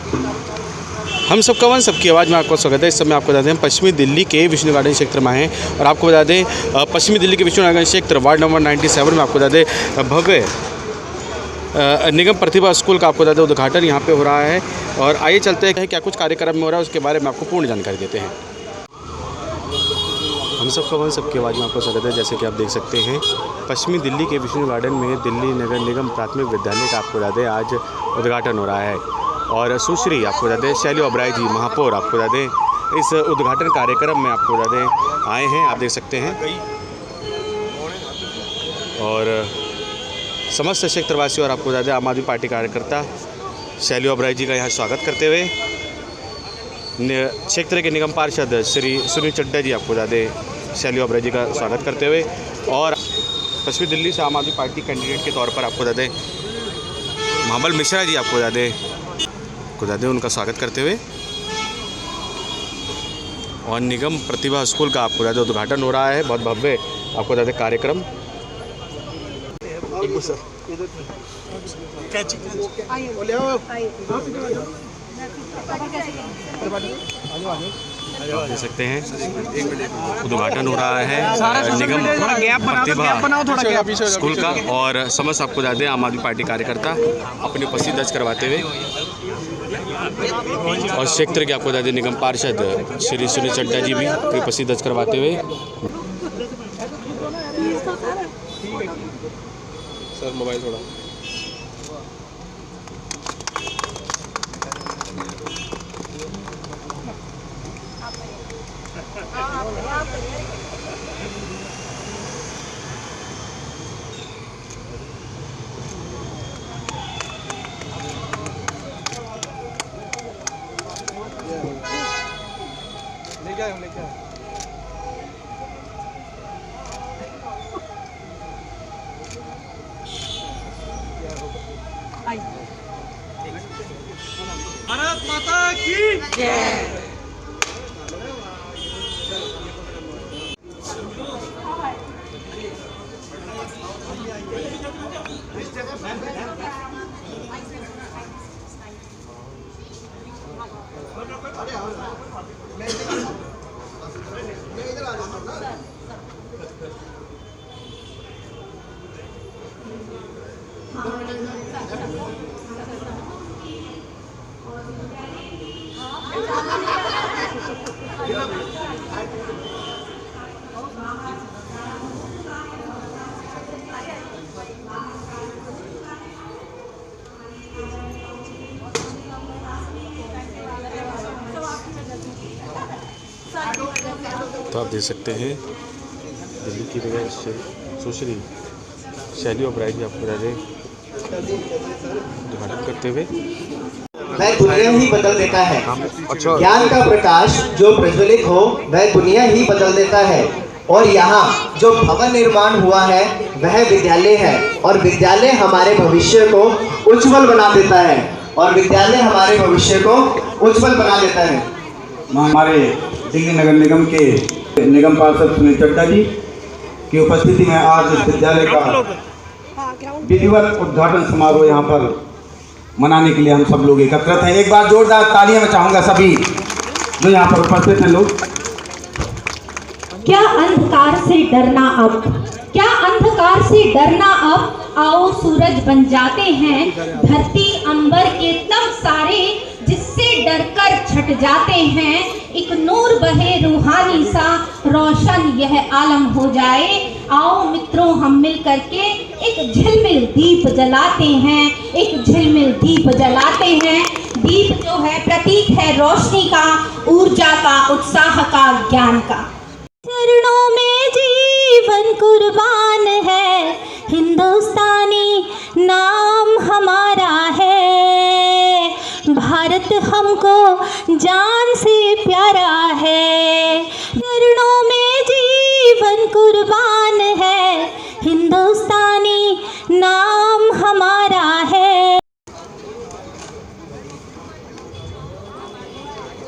हम सबका वन सबकी आवाज़ में आपका स्वागत है। इस समय आपको बता दें पश्चिमी दिल्ली के विष्णु गार्डन क्षेत्र में हैं और आपको बता दें पश्चिमी दिल्ली के विष्णु गार्डन क्षेत्र वार्ड नंबर 97 में आपको बता दें भव्य निगम प्रतिभा स्कूल का आपको बता दें उद्घाटन यहाँ पे हो रहा है। और आइए चलते हैं क्या कुछ कार्यक्रम में हो रहा है उसके बारे में आपको पूर्ण जानकारी देते हैं। हम सबका वन सबकी आवाज़ में आपका स्वागत है। जैसे कि आप देख सकते हैं पश्चिमी दिल्ली के विष्णु गार्डन में दिल्ली नगर निगम प्राथमिक विद्यालय का आपको बता दें आज उद्घाटन हो रहा है और सुश्री आपको बता दें शैली ओबराय जी महापौर आपको बता दें इस उद्घाटन कार्यक्रम में आपको बता दें आए हैं, आप देख सकते हैं। और समस्त क्षेत्रवासी और आपको बता दें आम आदमी पार्टी कार्यकर्ता शैली ओबराय जी का यहाँ स्वागत करते हुए क्षेत्र के निगम पार्षद श्री सुनील चड्डा जी आपको बता दें शैली ओबराय जी का स्वागत करते हुए और पश्चिमी दिल्ली से आम आदमी पार्टी कैंडिडेट के तौर पर आपको बता दें महाबल मिश्रा जी आपको बता दें उनका स्वागत करते हुए और निगम प्रतिभा स्कूल का आपको बता दें उद्घाटन हो रहा है। बहुत भव्य आपको बता दें कार्यक्रम। देख सकते हैं उद्घाटन हो रहा है निगम प्रतिभा स्कूल का और समस्त आपको बता दें आम आदमी पार्टी कार्यकर्ता अपनी उपस्थिति दर्ज करवाते हुए और क्षेत्र के आपको बता दें निगम पार्षद श्री सुनील चड्डा जी भी अपनी उपस्थिति दर्ज करवाते हुए। सर मोबाइल थोड़ा लेके आए। भारत माता की जय। तो आप देख सकते हैं दिल्ली की नगर सुश्री शैली ओबराय जी आपको उद्घाटन करते हुए वह दुनिया ही बदल देता है। ज्ञान का प्रकाश जो प्रज्वलित हो वह दुनिया ही बदल देता है। और यहाँ जो भवन निर्माण हुआ है वह विद्यालय है और विद्यालय हमारे भविष्य को उज्जवल बना देता है और विद्यालय हमारे भविष्य को उज्जवल बना देता है। हमारे दिल्ली नगर निगम के निगम पार्षद सुनील चड्डा जी की उपस्थिति में आज इस विद्यालय का विधिवत उद्घाटन समारोह यहाँ पर मनाने के लिए हम सब लोग एकत्रित हैं। एक बार जोरदार तालियां मैं चाहूँगा सभी जो यहाँ पर उपस्थित हैं लोग। क्या अंधकार से डरना अब, क्या अंधकार से डरना अब, आओ सूरज बन जाते हैं धरती अंबर के तब सारे जिससे डरकर छट जाते हैं। एक नूर बहे रूहानी सा रोशन यह आलम हो जाए। आओ मित्रों हम मिल करके एक झिलमिल दीप जलाते हैं, एक झिलमिल दीप जलाते हैं। दीप जो है प्रतीक है रोशनी का, ऊर्जा का, उत्साह का, ज्ञान का। चरणों में जीवन कुर्बान है, हिंदुस्तानी नाम हमारा है। भारत हमको जान से प्यारा है, चरणों में जीवन कुर्बान है, हिंदुस्तानी नाम हमारा है।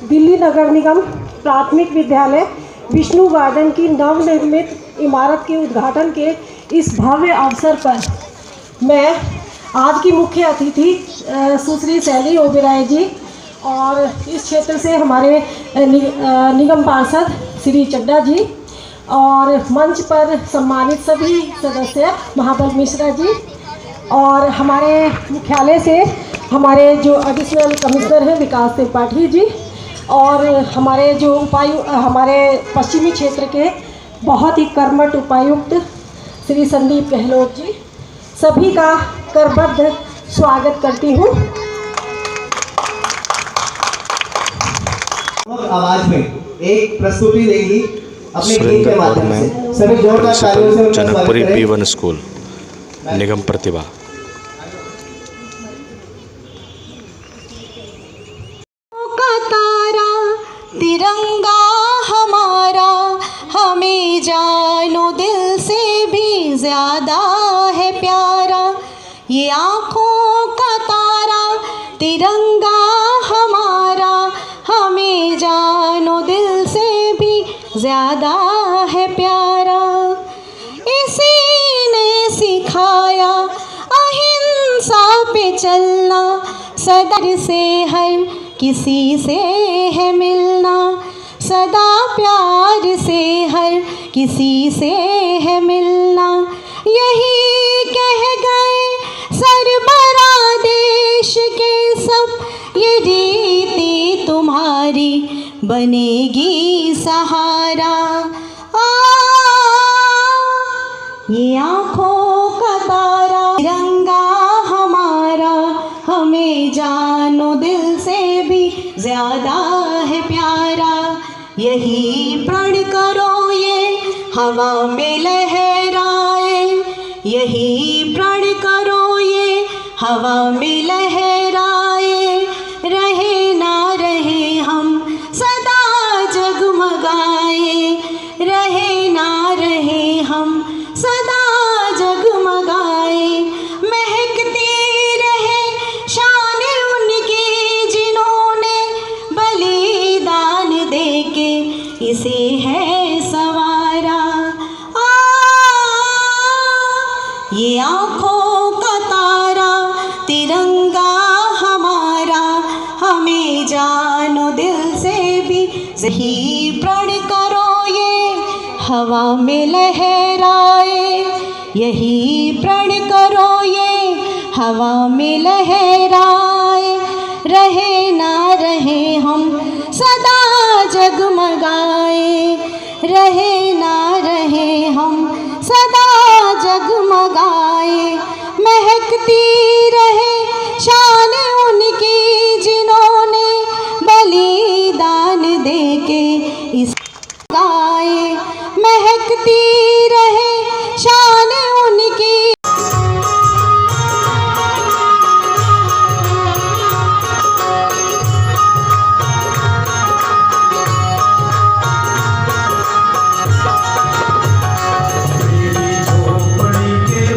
दिल्ली नगर निगम प्राथमिक विद्यालय विष्णु गार्डन की नवनिर्मित इमारत के उद्घाटन के इस भव्य अवसर पर मैं आज की मुख्य अतिथि सुश्री शैली ओबराय जी और इस क्षेत्र से हमारे निगम पार्षद श्री चड्डा जी और मंच पर सम्मानित सभी सदस्य महाबल मिश्रा जी और हमारे मुख्यालय से हमारे जो एडिशनल कमिश्नर हैं विकास त्रिपाठी जी और हमारे जो हमारे पश्चिमी क्षेत्र के बहुत ही कर्मठ उपायुक्त श्री संदीप गहलोत जी, सभी का करबद्ध स्वागत करती हूँ। आवाज में एक प्रस्तुति देंगी अपने गीत के सुरेंद्र और माध्यम मैं से। सभी जोरदार तालियों से उनका जनकपुरी स्वागत करें। P1 स्कूल निगम प्रतिभा। का तारा तिरंगा हमारा हमें जानो दिल से भी ज्यादा है प्यारा। ये आँखों का तारा तिरंगा हमारा हमें जानो दिल से भी ज्यादा है प्यारा। इसी ने सिखाया अहिंसा पे चलना, सदर से हर किसी से है मिलना, सदा प्यार से हर किसी से है मिलना। यही कह गए सरबरा देश के सब, ये रीति तुम्हारी बनेगी सहारा। ये आँखों का तारा तिरंगा हमारा हमें जानो दिल से भी ज्यादा है प्यारा। यही प्रण करो ये हवा में लहराए, यही प्रण करो ये हवा में लहराए। रहे ना रहे हम सदा जगमगाए, रहे ना रहे हम सदा जगमगाए। महकती रहे शान उनकी जिन्होंने बलिदान देके इसे है सवारा। ये आँखों का तारा तिरंगा हमारा हमें जानो दिल से भी। यही प्रण करो ये हवा में लहराए, यही प्रण करो ये हवा में लहराए। रहे ना रहे हम सदा जगमगाए, रहे ना रहे हम सदा जगमगाए। महकती रहे शान उनकी जिन्होंने बलिदान देके इस गाए। महकती रहे शान उनकी। झोपड़ी के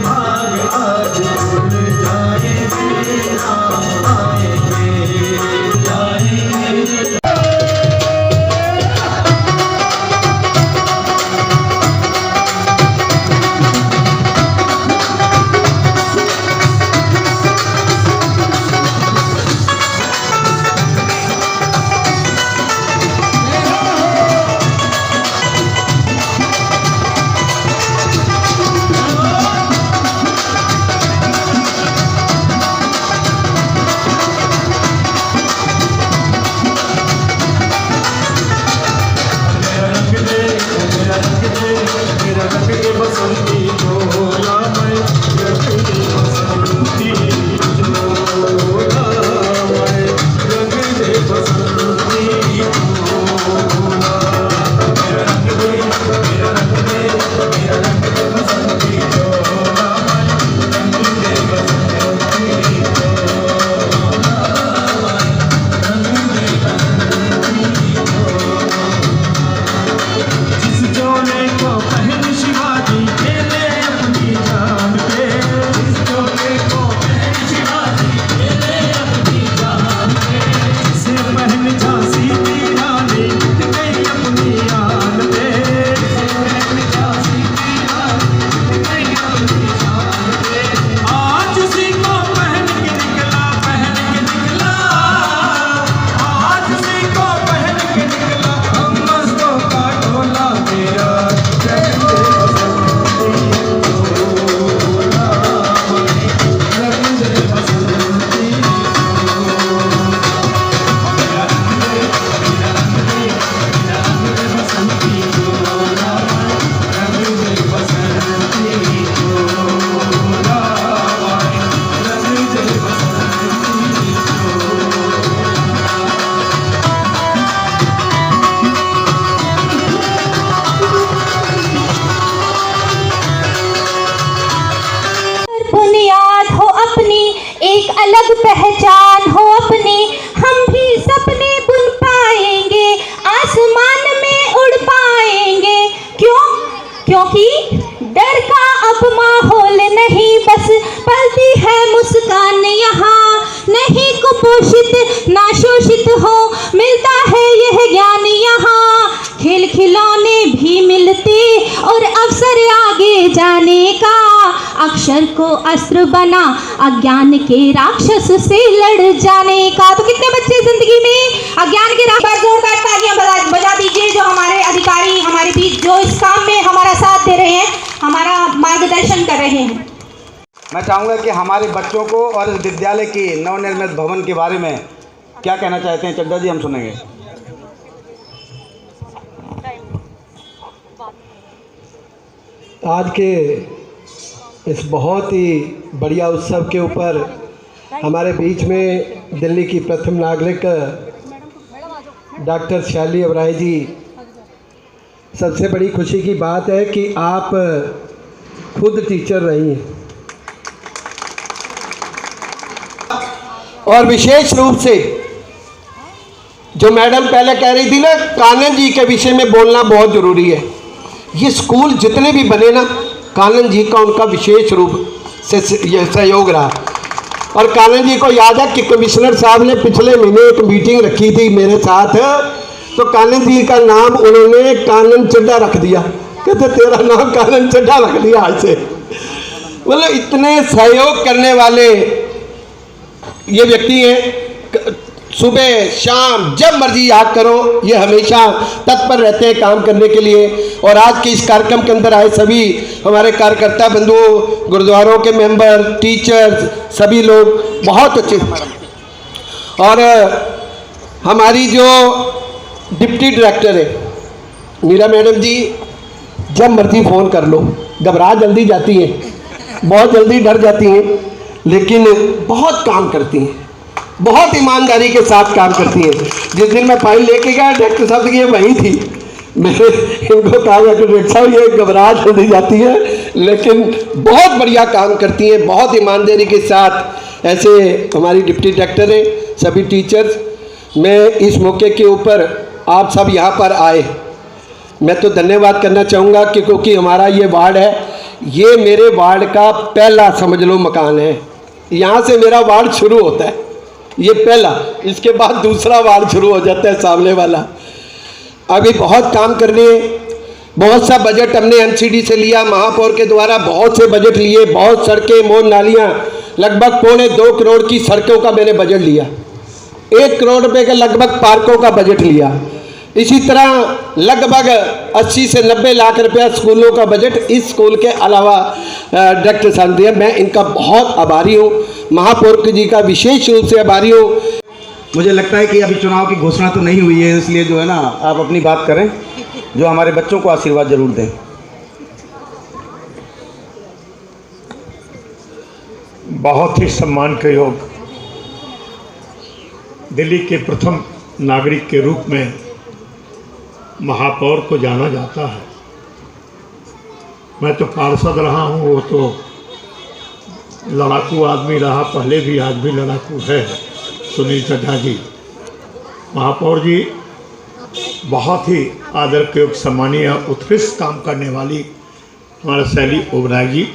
हो, मिलता है यह ज्ञान यहाँ, खेल खिलौने भी मिलते और अवसर आगे जाने का, अक्षर को अस्त्र बना अज्ञान के राक्षस से लड़ जाने का। तो कितने बच्चे जिंदगी में अज्ञान के राक्षस, जोरदार तालियां बजा दीजिए जो हमारे अधिकारी हमारे बीच जो इस काम में हमारा साथ दे रहे हैं, हमारा मार्गदर्शन कर रहे हैं। मैं चाहूँगा कि हमारे बच्चों को और इस विद्यालय की नवनिर्मित भवन के बारे में क्या कहना चाहते हैं चड्डा जी, हम सुनेंगे। आज के इस बहुत ही बढ़िया उत्सव के ऊपर हमारे बीच में दिल्ली की प्रथम नागरिक डॉक्टर शैली अबराय जी, सबसे बड़ी खुशी की बात है कि आप खुद टीचर रही हैं और विशेष रूप से जो मैडम पहले कह रही थी ना, कानन जी के विषय में बोलना बहुत ज़रूरी है। ये स्कूल जितने भी बने ना, कानन जी का उनका विशेष रूप से सहयोग रहा। और कानन जी को याद है कि कमिश्नर साहब ने पिछले महीने एक मीटिंग रखी थी मेरे साथ, तो कानन जी का नाम उन्होंने कानन चड्डा रख दिया, कहते तेरा नाम कानन चड्डा रख दिया आज से। मतलब इतने सहयोग करने वाले ये व्यक्ति हैं, सुबह शाम जब मर्जी याद करो ये हमेशा तत्पर रहते हैं काम करने के लिए। और आज के इस कार्यक्रम के अंदर आए सभी हमारे कार्यकर्ता बंधु, गुरुद्वारों के मेंबर, टीचर्स, सभी लोग बहुत अच्छे। और हमारी जो डिप्टी डायरेक्टर है मीरा मैडम जी, जब मर्जी फ़ोन कर लो, घबरा जल्दी जाती हैं, बहुत जल्दी डर जाती हैं, लेकिन बहुत काम करती हैं, बहुत ईमानदारी के साथ काम करती हैं। जिस दिन मैं फाइल लेके गया डायरेक्टर साहब की ये वहीं थी, मैंने इनको कहा कि डायरेक्टर साहब ये घबरा जल्दी जाती है, लेकिन बहुत बढ़िया काम करती हैं, बहुत ईमानदारी के साथ। ऐसे हमारी डिप्टी डायरेक्टर हैं, सभी टीचर्स। मैं इस मौके के ऊपर आप सब यहाँ पर आए, मैं तो धन्यवाद करना चाहूँगा कि क्योंकि हमारा ये वार्ड है, ये मेरे वार्ड का पहला समझ लो मकान है। यहाँ से मेरा वार्ड शुरू होता है, ये पहला, इसके बाद दूसरा वार्ड शुरू हो जाता है सामने वाला। अभी बहुत काम करने, बहुत सा बजट हमने एमसीडी से लिया, महापौर के द्वारा बहुत से बजट लिए, बहुत सड़कें, मोड़ नालियाँ, लगभग 2.25 करोड़ की सड़कों का मैंने बजट लिया, 1 करोड़ रुपए के लगभग पार्कों का बजट लिया। इसी तरह लगभग 80 से 90 लाख रुपया स्कूलों का बजट इस स्कूल के अलावा डायरेक्टर साहब दिया। मैं इनका बहुत आभारी हूँ, महापौर जी का विशेष रूप से आभारी हूँ। मुझे लगता है कि अभी चुनाव की घोषणा तो नहीं हुई है, इसलिए जो है ना आप अपनी बात करें, जो हमारे बच्चों को आशीर्वाद जरूर दें। बहुत ही सम्मान के योग दिल्ली के प्रथम नागरिक के रूप में महापौर को जाना जाता है। मैं तो पार्षद रहा हूँ, वो तो लड़ाकू आदमी रहा, पहले भी आज भी लड़ाकू है, सुनील चड्ढा जी। महापौर जी बहुत ही आदर के योग सम्मानीय उत्कृष्ट काम करने वाली हमारे शैली ओबराय जी,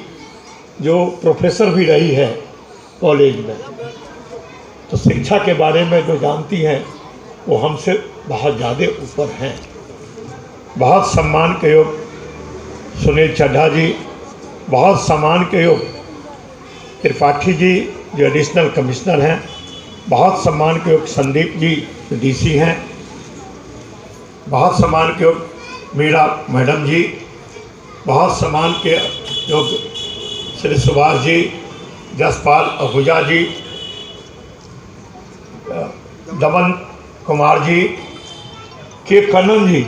जो प्रोफेसर भी रही है कॉलेज में, तो शिक्षा के बारे में जो जानती हैं वो हमसे बहुत ज़्यादा ऊपर हैं। बहुत सम्मान के योग सुनील चड्ढा जी, बहुत सम्मान के योग त्रिपाठी जी जो एडिशनल कमिश्नर हैं, बहुत सम्मान के योग संदीप जी जो डीसी हैं, बहुत सम्मान के योग मीरा मैडम जी, बहुत सम्मान के योग श्री सुभाष जी, जसपाल आहूजा जी, दमन कुमार जी, के कन्नन जी।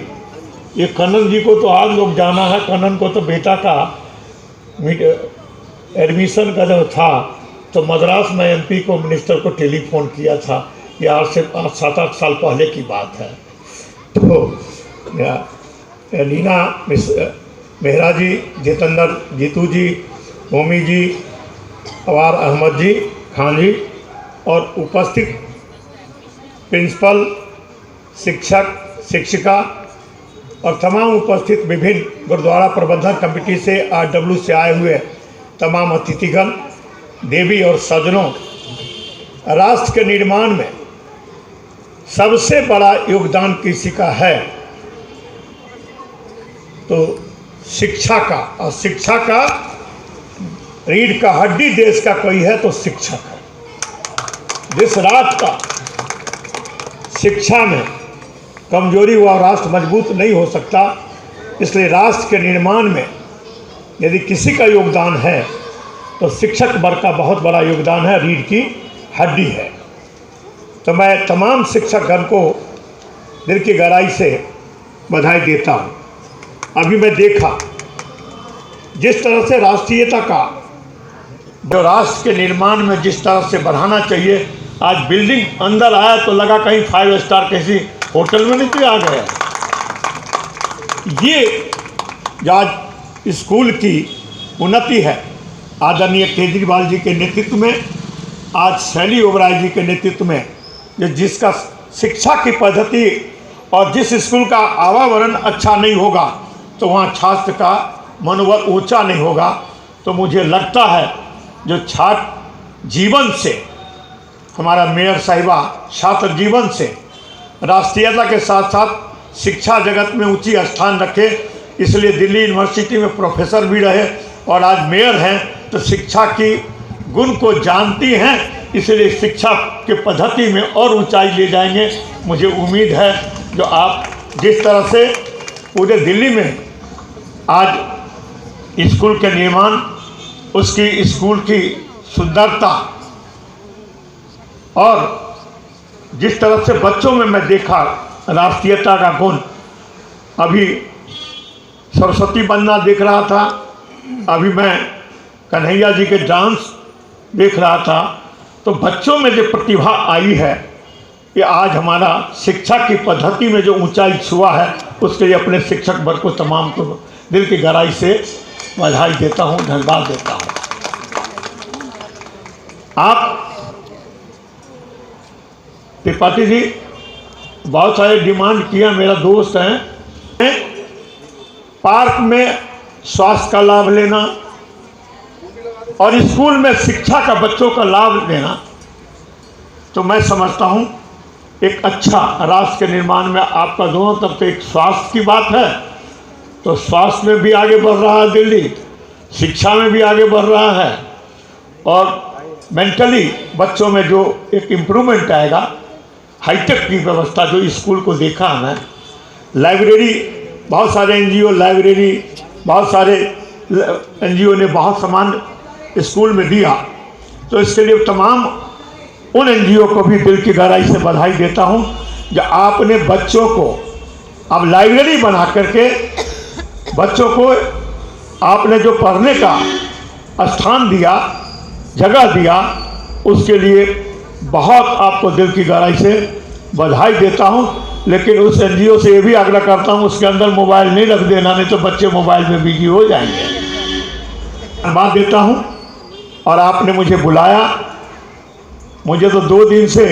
ये कन्नन जी को तो आज लोग जाना है, कन्नन को तो बेटा का एडमिशन का जो था तो मद्रास में एमपी को मिनिस्टर को टेलीफोन किया था, ये आज से 7-8 साल पहले की बात है। तो लीना मेहरा जी, जितेंद्र जीतू जी, मोमी जी, अवार अहमद जी, खान जी और उपस्थित प्रिंसिपल, शिक्षक, शिक्षिका और तमाम उपस्थित विभिन्न गुरुद्वारा प्रबंधन कमेटी से RW से आए हुए तमाम अतिथिगण, देवी और सज्जनों, राष्ट्र के निर्माण में सबसे बड़ा योगदान किसी का है तो शिक्षा का, और शिक्षा का रीढ़ का हड्डी देश का कोई है तो शिक्षक है। जिस राष्ट्र का शिक्षा में कमजोरी हुआ राष्ट्र मजबूत नहीं हो सकता। इसलिए राष्ट्र के निर्माण में यदि किसी का योगदान है तो शिक्षक वर्ग का बहुत बड़ा योगदान है, रीढ़ की हड्डी है। तो मैं तमाम शिक्षकगण को दिल की गहराई से बधाई देता हूँ। अभी मैं देखा जिस तरह से राष्ट्रीयता का जो राष्ट्र के निर्माण में जिस तरह से बढ़ाना चाहिए, आज बिल्डिंग अंदर आया तो लगा कहीं 5 स्टार किसी होटल में नहीं आ गए। ये जो आज स्कूल की उन्नति है आदरणीय केजरीवाल जी के नेतृत्व में, आज शैली ओबराय जी के नेतृत्व में, जो जिसका शिक्षा की पद्धति और जिस स्कूल का वातावरण अच्छा नहीं होगा तो वहाँ छात्र का मनोबल ऊंचा नहीं होगा। तो मुझे लगता है जो छात्र जीवन से, हमारा मेयर साहिबा छात्र जीवन से राष्ट्रीयता के साथ साथ शिक्षा जगत में ऊंची स्थान रखे, इसलिए दिल्ली यूनिवर्सिटी में प्रोफेसर भी रहे और आज मेयर हैं तो शिक्षा की गुण को जानती हैं, इसलिए शिक्षा के पद्धति में और ऊंचाई ले जाएंगे। मुझे उम्मीद है जो आप जिस तरह से पूरे दिल्ली में आज स्कूल के निर्माण, उसकी स्कूल की सुंदरता और जिस तरह से बच्चों में मैं देखा राष्ट्रीयता का गुण, अभी सरस्वती बनना देख रहा था, अभी मैं कन्हैया जी के डांस देख रहा था, तो बच्चों में जो प्रतिभा आई है कि आज हमारा शिक्षा की पद्धति में जो ऊंचाई छुआ है, उसके लिए अपने शिक्षक वर्ग को तमाम को दिल की गहराई से बधाई देता हूँ, धन्यवाद देता हूँ। आप त्रिपाठी जी बहुत सारे डिमांड किया, मेरा दोस्त हैं, पार्क में स्वास्थ्य का लाभ लेना और स्कूल में शिक्षा का बच्चों का लाभ लेना, तो मैं समझता हूँ एक अच्छा राष्ट्र के निर्माण में आपका दोनों तरफ से एक स्वास्थ्य की बात है, तो स्वास्थ्य में भी आगे बढ़ रहा है दिल्ली, शिक्षा में भी आगे बढ़ रहा है और मेंटली बच्चों में जो एक इम्प्रूवमेंट आएगा, हाईटेक की व्यवस्था जो स्कूल को देखा मैं, लाइब्रेरी, बहुत सारे एनजीओ लाइब्रेरी, बहुत सारे एनजीओ ने बहुत सामान स्कूल में दिया, तो इसके लिए तमाम उन एनजीओ को भी दिल की गहराई से बधाई देता हूं जो आपने बच्चों को अब लाइब्रेरी बना करके बच्चों को आपने जो पढ़ने का स्थान दिया, जगह दिया, उसके लिए बहुत आपको दिल की गहराई से बधाई देता हूं। लेकिन उस एनजीओ से ये भी आग्रह करता हूं उसके अंदर मोबाइल नहीं रख देना, नहीं तो बच्चे मोबाइल में बिजी हो जाएंगे। धन्यवाद देता हूं और आपने मुझे बुलाया, मुझे तो 2 दिन से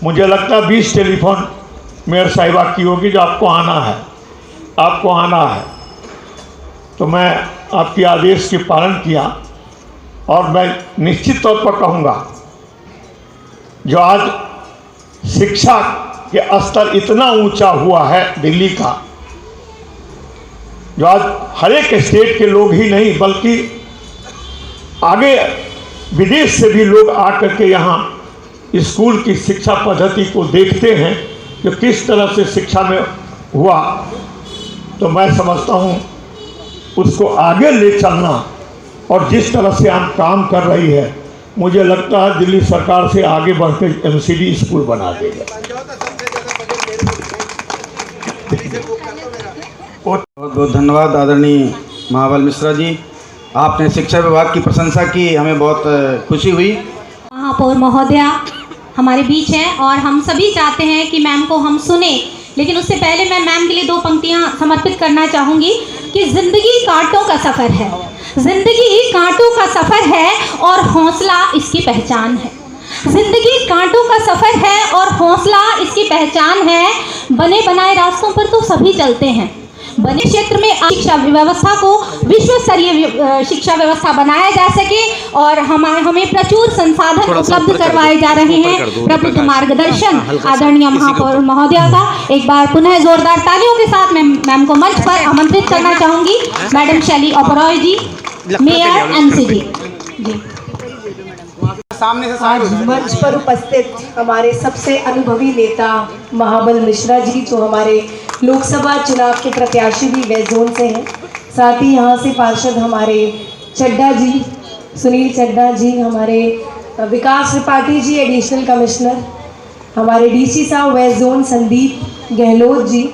मुझे लगता है 20 टेलीफोन मेयर साहिबा की होगी जो आपको आना है, आपको आना है। तो मैं आपके आदेश के पालन किया और मैं निश्चित तौर पर कहूँगा जो आज शिक्षा के स्तर इतना ऊंचा हुआ है दिल्ली का, जो आज हर एक स्टेट के लोग ही नहीं बल्कि आगे विदेश से भी लोग आकर के यहाँ स्कूल की शिक्षा पद्धति को देखते हैं जो किस तरह से शिक्षा में हुआ, तो मैं समझता हूँ उसको आगे ले चलना और जिस तरह से हम काम कर रही है, मुझे लगता है दिल्ली सरकार से आगे बढ़कर एमसीडी स्कूल बना देगा। बहुत बहुत धन्यवाद आदरणीय महाबल मिश्रा जी, आपने शिक्षा विभाग की प्रशंसा की, हमें बहुत खुशी हुई। महापौर महोदया हमारे बीच हैं और हम सभी चाहते हैं कि मैम को हम सुने, लेकिन उससे पहले मैं मैम के लिए 2 पंक्तियां समर्पित करना चाहूँगी कि ज़िंदगी कांटों का सफ़र है, ज़िंदगी कांटों का सफ़र है और हौसला इसकी पहचान है। ज़िंदगी कांटों का सफ़र है और हौसला इसकी पहचान है। बने बनाए रास्तों पर तो सभी चलते हैं, बने क्षेत्र में शिक्षा व्यवस्था को विश्व स्तरीय शिक्षा व्यवस्था बनाया जा सके और हमें प्रचुर संसाधन उपलब्ध करवाए जा रहे हैं। प्रबुद्ध मार्गदर्शन आदरणीय महापौर महोदया का एक बार पुनः जोरदार तालियों के साथ मैं मैम को मंच पर आमंत्रित करना चाहूंगी। मैडम शैली ओबरॉय जी, मेयर एमसीडी जी। आज मंच पर उपस्थित हमारे सबसे अनुभवी नेता महाबल मिश्रा जी, जो हमारे लोकसभा चुनाव के प्रत्याशी भी वेस्ट जोन से हैं, साथ ही यहाँ से पार्षद हमारे चड्डा जी, सुनील चड्डा जी, हमारे विकास त्रिपाठी जी एडिशनल कमिश्नर, हमारे डीसी साहब वेस्ट जोन संदीप गहलोत जी,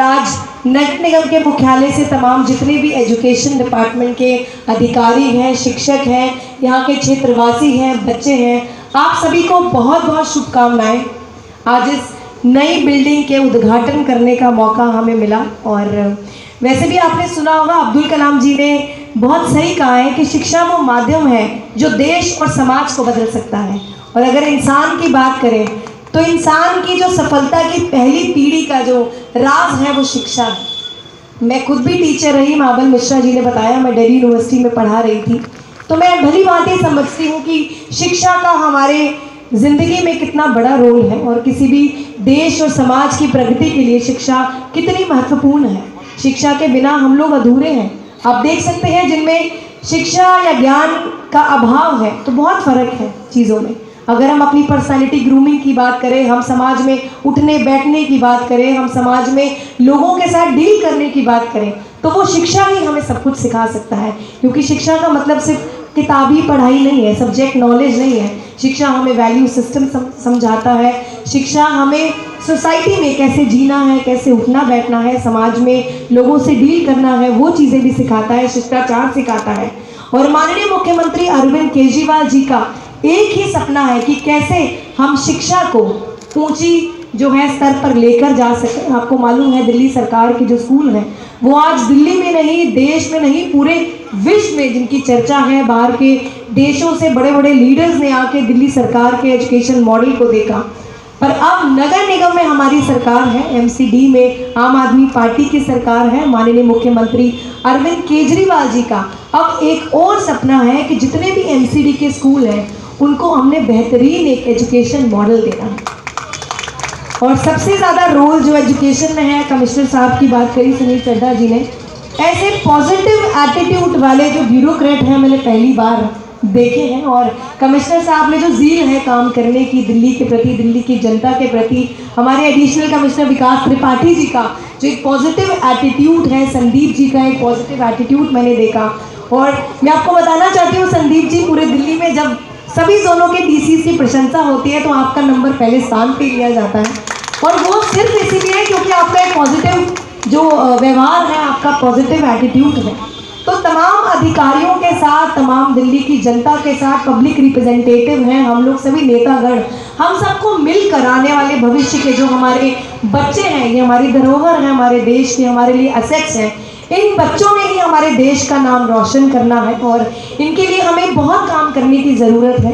आज नगर निगम के मुख्यालय से तमाम जितने भी एजुकेशन डिपार्टमेंट के अधिकारी हैं, शिक्षक हैं, यहाँ के क्षेत्रवासी हैं, बच्चे हैं, आप सभी को बहुत बहुत शुभकामनाएं। आज इस नई बिल्डिंग के उद्घाटन करने का मौका हमें मिला। और वैसे भी आपने सुना होगा, अब्दुल कलाम जी ने बहुत सही कहा है कि शिक्षा वो माध्यम है जो देश और समाज को बदल सकता है। और अगर इंसान की बात करें तो इंसान की जो सफलता की पहली पीढ़ी का जो राज है वो शिक्षा है। मैं खुद भी टीचर रही, महाबल मिश्रा जी ने बताया, मैं दिल्ली यूनिवर्सिटी में पढ़ा रही थी, तो मैं भली भांति समझती हूँ कि शिक्षा का हमारे ज़िंदगी में कितना बड़ा रोल है और किसी भी देश और समाज की प्रगति के लिए शिक्षा कितनी महत्वपूर्ण है। शिक्षा के बिना हम लोग अधूरे हैं। आप देख सकते हैं जिनमें शिक्षा या ज्ञान का अभाव है तो बहुत फ़र्क है चीज़ों में। अगर हम अपनी पर्सनालिटी ग्रूमिंग की बात करें, हम समाज में उठने बैठने की बात करें, हम समाज में लोगों के साथ डील करने की बात करें, तो वो शिक्षा ही हमें सब कुछ सिखा सकता है। क्योंकि शिक्षा का मतलब सिर्फ किताबी पढ़ाई नहीं है, सब्जेक्ट नॉलेज नहीं है। शिक्षा हमें वैल्यू सिस्टम समझाता है। शिक्षा हमें सोसाइटी में कैसे जीना है, कैसे उठना बैठना है, समाज में लोगों से डील करना है, वो चीज़ें भी सिखाता है, शिष्टाचार सिखाता है। और माननीय मुख्यमंत्री अरविंद केजरीवाल जी का एक ही सपना है कि कैसे हम शिक्षा को ऊंची जो है स्तर पर लेकर जा सकें। आपको मालूम है दिल्ली सरकार के जो स्कूल हैं वो आज दिल्ली में नहीं, देश में नहीं, पूरे विश्व में जिनकी चर्चा है। बाहर के देशों से बड़े बड़े लीडर्स ने आके दिल्ली सरकार के एजुकेशन मॉडल को देखा। पर अब नगर निगम में हमारी सरकार है, एमसीडी में आम आदमी पार्टी की सरकार है, माननीय मुख्यमंत्री अरविंद केजरीवाल जी का अब एक और सपना है कि जितने भी एमसीडी के स्कूल हैं उनको हमने बेहतरीन एक एजुकेशन मॉडल देना है। और सबसे ज़्यादा रोल जो एजुकेशन में है, कमिश्नर साहब की बात करी सुनील चड्डा जी ने, ऐसे पॉजिटिव एटीट्यूड वाले जो ब्यूरोक्रेट हैं मैंने पहली बार देखे हैं। और कमिश्नर साहब में जो ज़ील है काम करने की दिल्ली के प्रति, दिल्ली की जनता के प्रति, हमारे एडिशनल कमिश्नर विकास त्रिपाठी जी का जो एक पॉजिटिव एटीट्यूड है, संदीप जी का एक पॉजिटिव एटीट्यूड मैंने देखा। और मैं आपको बताना चाहती हूँ, संदीप जी पूरे दिल्ली में जब सभी जोनों के डीसी की प्रशंसा होती है तो आपका नंबर पहले स्थान पे लिया जाता है। और वो सिर्फ इसीलिए क्योंकि आपका एक पॉजिटिव जो व्यवहार है, आपका पॉजिटिव एटीट्यूड है। तो तमाम अधिकारियों के साथ, तमाम दिल्ली की जनता के साथ, पब्लिक रिप्रेजेंटेटिव हैं हम लोग, सभी नेतागण, हम सबको मिलकर आने वाले भविष्य के जो हमारे बच्चे हैं, ये हमारी धरोहर है, हमारे देश के हमारे लिए असेट्स हैं, इन बच्चों ने ही हमारे देश का नाम रोशन करना है और इनके लिए हमें बहुत काम करने की ज़रूरत है।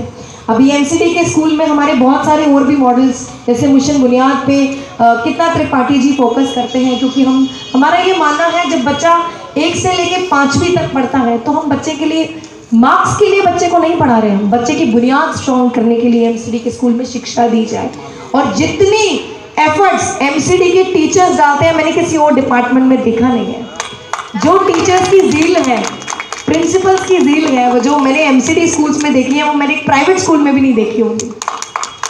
अभी एमसीडी के स्कूल में हमारे बहुत सारे और भी मॉडल्स, जैसे मिशन बुनियाद पे कितना त्रिपाठी जी फोकस करते हैं, क्योंकि हमारा ये मानना है जब बच्चा 1 से लेकर 5वीं तक पढ़ता है तो हम बच्चे के लिए मार्क्स के लिए बच्चे को नहीं पढ़ा रहे हैं, बच्चे की बुनियाद स्ट्रॉन्ग करने के लिए एमसीडी के स्कूल में शिक्षा दी जाए। और जितनी एफर्ट्स एमसीडी के टीचर्स डालते हैं मैंने किसी और डिपार्टमेंट में देखा नहीं है। जो टीचर्स की ज़ील है, प्रिंसिपल्स की ज़ील है, वो जो मैंने एमसीडी स्कूल्स में देखी है वो मैंने एक प्राइवेट स्कूल में भी नहीं देखी होंगी,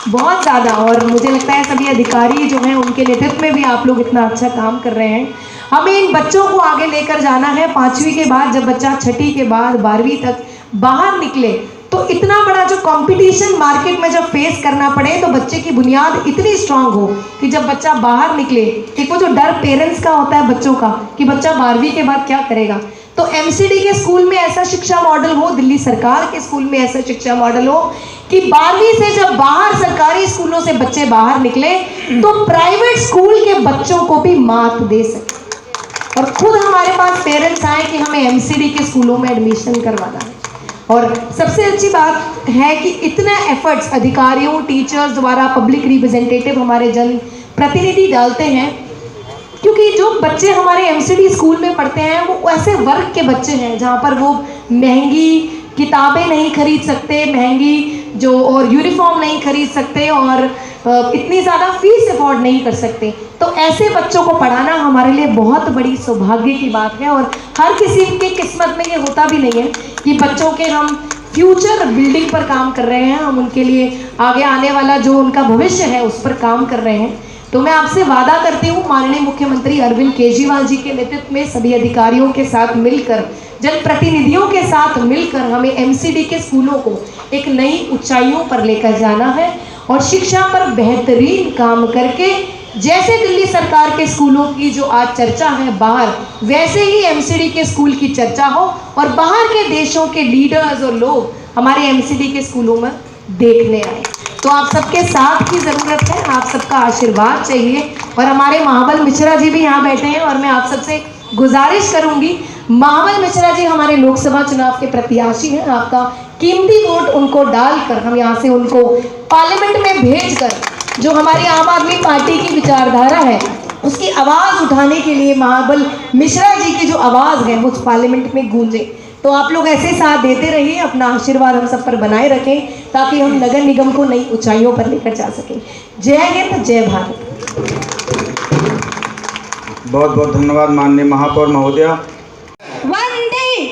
बहुत ज़्यादा। और मुझे लगता है सभी अधिकारी जो हैं उनके नेतृत्व में भी आप लोग इतना अच्छा काम कर रहे हैं। हमें इन बच्चों को आगे लेकर जाना है। 5वीं के बाद जब बच्चा 6ठी के बाद 12वीं तक बाहर निकले तो इतना बड़ा जो कंपटीशन मार्केट में जब फेस करना पड़े तो बच्चे की बुनियाद इतनी स्ट्रांग हो कि जब बच्चा बाहर निकले, एक वो जो डर पेरेंट्स का होता है बच्चों का कि बच्चा 12वीं के बाद क्या करेगा, तो एमसीडी के स्कूल में ऐसा शिक्षा मॉडल हो, दिल्ली सरकार के स्कूल में ऐसा शिक्षा मॉडल हो कि 12वीं से जब बाहर सरकारी स्कूलों से बच्चे बाहर निकले तो प्राइवेट स्कूल के बच्चों को भी मात दे सके। और खुद हमारे पास पेरेंट्स आए कि हमें एमसीडी के स्कूलों में एडमिशन करवाना है। और सबसे अच्छी बात है कि इतना एफर्ट्स अधिकारियों, टीचर्स द्वारा, पब्लिक रिप्रेजेंटेटिव, हमारे जन प्रतिनिधि डालते हैं। क्योंकि जो बच्चे हमारे एमसीडी स्कूल में पढ़ते हैं वो ऐसे वर्ग के बच्चे हैं जहाँ पर वो महंगी किताबें नहीं खरीद सकते, महंगी जो और यूनिफॉर्म नहीं खरीद सकते और इतनी ज़्यादा फीस अफोर्ड नहीं कर सकते। तो ऐसे बच्चों को पढ़ाना हमारे लिए बहुत बड़ी सौभाग्य की बात है और हर किसी की किस्मत में ये होता भी नहीं है कि बच्चों के हम फ्यूचर बिल्डिंग पर काम कर रहे हैं, हम उनके लिए आगे आने वाला जो उनका भविष्य है उस पर काम कर रहे हैं। तो मैं आपसे वादा करती हूँ माननीय मुख्यमंत्री अरविंद केजरीवाल जी के नेतृत्व में सभी अधिकारियों के साथ मिलकर, जनप्रतिनिधियों के साथ मिलकर हमें एमसीडी के स्कूलों को एक नई ऊंचाइयों पर लेकर जाना है और शिक्षा पर बेहतरीन काम करके जैसे दिल्ली सरकार के स्कूलों की जो आज चर्चा है बाहर, वैसे ही एमसीडी के स्कूल की चर्चा हो और बाहर के देशों के लीडर्स और लोग हमारे एमसीडी के स्कूलों में देखने आए। तो आप सबके साथ की ज़रूरत है, आप सबका आशीर्वाद चाहिए और हमारे महाबल मिश्रा जी भी यहाँ बैठे हैं और मैं आप सबसे गुजारिश करूँगी, महाबल मिश्रा जी हमारे लोकसभा चुनाव के प्रत्याशी हैं, आपका कीमती वोट उनको डालकर हम यहाँ से उनको पार्लियामेंट में भेजकर जो हमारी आम आदमी पार्टी की विचारधारा है उसकी आवाज़ उठाने के लिए महाबल मिश्रा जी की जो आवाज़ है वो पार्लियामेंट में गूंजे। तो आप लोग ऐसे साथ देते रहिए, अपना आशीर्वाद हम सब पर बनाए रखें ताकि हम नगर निगम को नई ऊंचाइयों पर लेकर जा सकें। जय हिंद, जय भारत। बहुत बहुत धन्यवाद माननीय महापौर महोदया। वंदे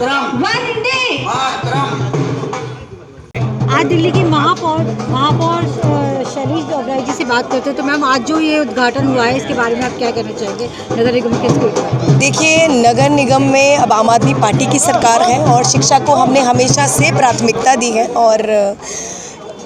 वंदे। आज दिल्ली की महापौर शैलीश डोबराई जी से बात करते हैं। तो मैम, आज जो ये उद्घाटन हुआ है इसके बारे में आप क्या कहना चाहेंगे नगर निगम के स्कूल पर? देखिए, नगर निगम में अब आम आदमी पार्टी की सरकार है और शिक्षा को हमने हमेशा से प्राथमिकता दी है और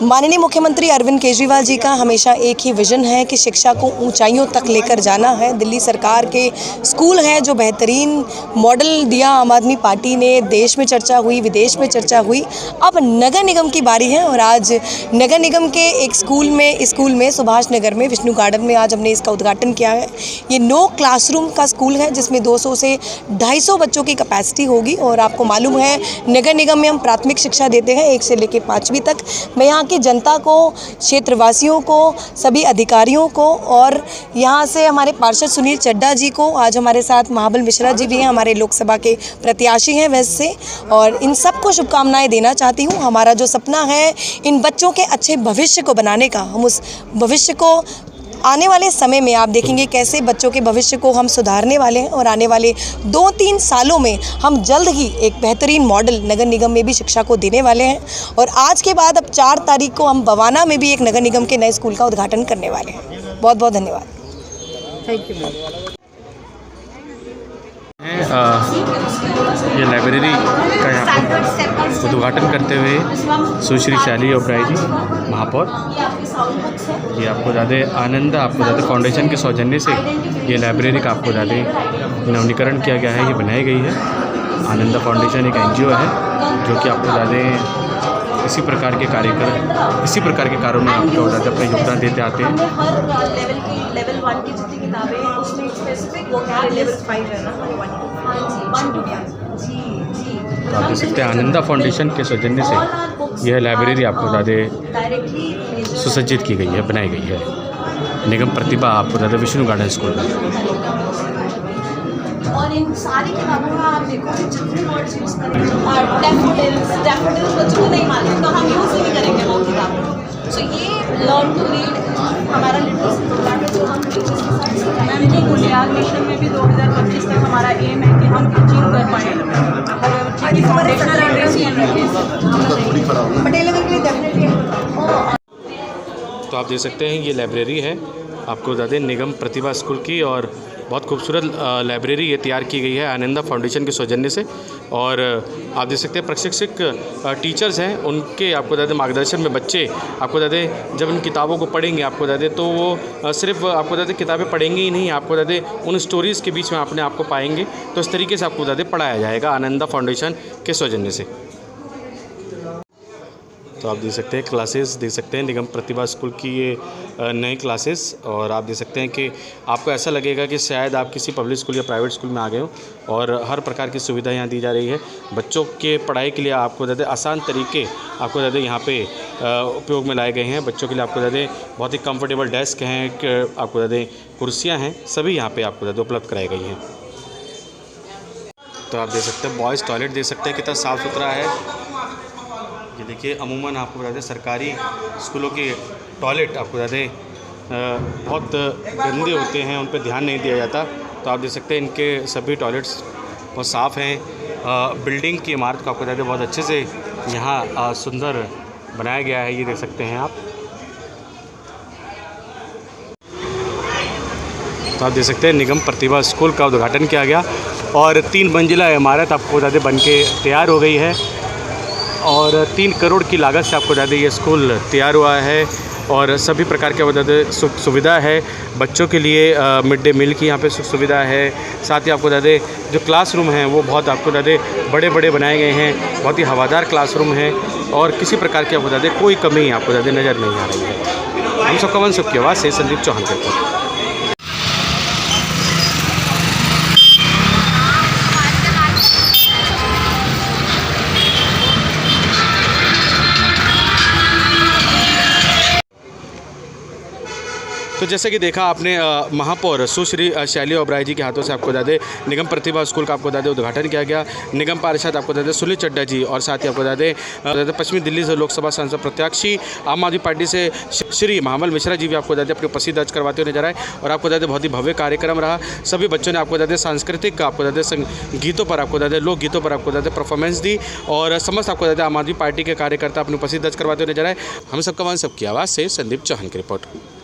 माननीय मुख्यमंत्री अरविंद केजरीवाल जी का हमेशा एक ही विज़न है कि शिक्षा को ऊंचाइयों तक लेकर जाना है। दिल्ली सरकार के स्कूल हैं जो बेहतरीन मॉडल दिया आम आदमी पार्टी ने, देश में चर्चा हुई, विदेश में चर्चा हुई। अब नगर निगम की बारी है और आज नगर निगम के एक स्कूल में सुभाष नगर में विष्णु गार्डन में आज हमने इसका उद्घाटन किया है। ये 9 क्लासरूम का स्कूल है जिसमें 200 से 250 बच्चों की कैपेसिटी होगी और आपको मालूम है नगर निगम में हम प्राथमिक शिक्षा देते हैं 1 से लेकर 5वीं तक। मैं यहाँ की जनता को, क्षेत्रवासियों को, सभी अधिकारियों को और यहाँ से हमारे पार्षद सुनील चड्ढा जी को, आज हमारे साथ महाबल मिश्रा जी भी हैं, हमारे लोकसभा के प्रत्याशी हैं वैसे, और इन सबको शुभकामनाएं देना चाहती हूँ। हमारा जो सपना है इन बच्चों के अच्छे भविष्य को बनाने का, हम उस भविष्य को आने वाले समय में आप देखेंगे कैसे बच्चों के भविष्य को हम सुधारने वाले हैं और आने वाले 2-3 सालों में हम जल्द ही एक बेहतरीन मॉडल नगर निगम में भी शिक्षा को देने वाले हैं। और आज के बाद अब 4 तारीख को हम बवाना में भी एक नगर निगम के नए स्कूल का उद्घाटन करने वाले हैं। बहुत बहुत धन्यवाद। Thank you. ये लाइब्रेरी का यहाँ पर उद्घाटन करते हुए सुश्री शैली ओबराई जी महापौर, ये आपको ज़्यादा आनंद आपको ज़्यादा फाउंडेशन के सौजन्य से ये लाइब्रेरी का आपको ज़्यादा नवीनीकरण किया गया है, ये बनाई गई है। आनंदा फाउंडेशन एक NGO है जो कि आपको ज़्यादा इसी प्रकार के कार्यों में आपको ज़्यादा अपना योगदान देते आते हैं। लेवल 1 की जितनी किताबें हैं उसमें स्पेसिफिक वो क्या लेवल 5 है ना, 1 to 5। तो आप देख सकते हैं आनंदा फाउंडेशन के सौजन्य से यह लाइब्रेरी आपको ज़्यादा सुसज्जित की गई है, बनाई गई है। निगम प्रतिभा आपको ज़्यादा विष्णु गार्डन स्कूल में। और इन सारी किताबों का आप देखो जितने वर्ड्स यूज़ करें, डैफोडिल्स बच्चों को नहीं मालूम तो हम यूज़ नहीं करेंगे वो किताबें। सो ये लर्न टू रीड हमारा लिटरेसी प्रोग्राम है जो हम यूनिटी गुलियाल मिशन में भी 2025 तक हमारा एम है कि हम अचीव कर पाएँ फाउंडेशनल लिटरेसी एंड तो आप देख सकते हैं ये लाइब्रेरी है आपको ज़्यादा निगम प्रतिभा स्कूल की और बहुत खूबसूरत लाइब्रेरी ये तैयार की गई है आनंदा फाउंडेशन के सौजन्य से। और आप देख सकते हैं प्रशिक्षक टीचर्स हैं, उनके आपको ज़्यादा मार्गदर्शन में बच्चे आपको ज़्यादा जब इन किताबों को पढ़ेंगे आपको ज़्यादा तो वो सिर्फ आपको ज़्यादा किताबें पढ़ेंगे ही नहीं, आपको ज़्यादा उन स्टोरीज़ के बीच में अपने आप को पाएंगे। तो इस तरीके से आपको ज़्यादा पढ़ाया जाएगा आनंदा फाउंडेशन के सौजन्य से। तो आप देख सकते हैं क्लासेस देख सकते हैं निगम प्रतिभा स्कूल की ये नई क्लासेस। और आप देख सकते हैं कि आपको ऐसा लगेगा कि शायद आप किसी पब्लिक स्कूल या प्राइवेट स्कूल में आ गए हो और हर प्रकार की सुविधा यहाँ दी जा रही है। बच्चों के पढ़ाई के लिए आपको ज़्यादा आसान तरीके आपको ज़्यादा यहाँ पे उपयोग में लाए गए हैं। बच्चों के लिए आपको ज़्यादा बहुत ही कंफर्टेबल डेस्क हैं, आपको ज़्यादा कुर्सियाँ हैं, सभी यहाँ पे आपको ज़्यादा उपलब्ध कराई गई हैं। तो आप देख सकते हैं बॉयज़ टॉयलेट देख सकते हैं कितना साफ़ सुथरा है। ये देखिए अमूमन आपको बता दें सरकारी स्कूलों के टॉयलेट आपको बता दें बहुत गंदे होते हैं, उन पर ध्यान नहीं दिया जाता। तो आप देख सकते हैं इनके सभी टॉयलेट्स बहुत साफ़ हैं। बिल्डिंग की इमारत को आपको बता दें बहुत अच्छे से यहाँ सुंदर बनाया गया है, ये देख सकते हैं आप। तो आप देख सकते हैं निगम प्रतिभा स्कूल का उद्घाटन किया गया और 3 मंजिला इमारत आपको बता दें बन के तैयार हो गई है और 3 करोड़ की लागत से आपको बता दें ये स्कूल तैयार हुआ है और सभी प्रकार के बता दें सुख सुविधा है। बच्चों के लिए मिड डे मील की यहाँ पे सुख सुविधा है। साथ ही आपको बता दें जो क्लासरूम हैं वो बहुत आपको बता दें बड़े बड़े बनाए गए हैं, बहुत ही हवादार क्लासरूम हैं और किसी प्रकार की आपको बता दें कोई कमी आपको बता दें नज़र नहीं आ रही है। हम सबका मन सबकी आवाज़ से संदीप चौहान करते हैं। तो जैसे कि देखा आपने महापौर सुश्री शैली ओबराय जी के हाथों से आपको बता दें निगम प्रतिभा स्कूल का आपको बता दें उद्घाटन किया गया। निगम पार्षद आपको बता दें सुनील चड्ढा जी और साथ ही आपको बता दें पश्चिमी दिल्ली से लोकसभा सांसद प्रत्याशी आम आदमी पार्टी से श्री महाबल मिश्रा जी भी आपको बता दें अपनी उपस्थिति दर्ज करवाते हुए नजर आए और आपको बता दें बहुत ही भव्य कार्यक्रम रहा। सभी बच्चों ने आपको बता दें सांस्कृतिक आपको बता दें गीतों पर आपको बता दें लोकगीतों पर आपको बता दें परफॉर्मेंस दी और समस्त आपको बता दें आम आदमी पार्टी के कार्यकर्ता अपनी उपस्थिति दर्ज करवाते हुए नजर आए। हम सबका मन सबकी आवाज़ से संदीप चौहान की रिपोर्ट।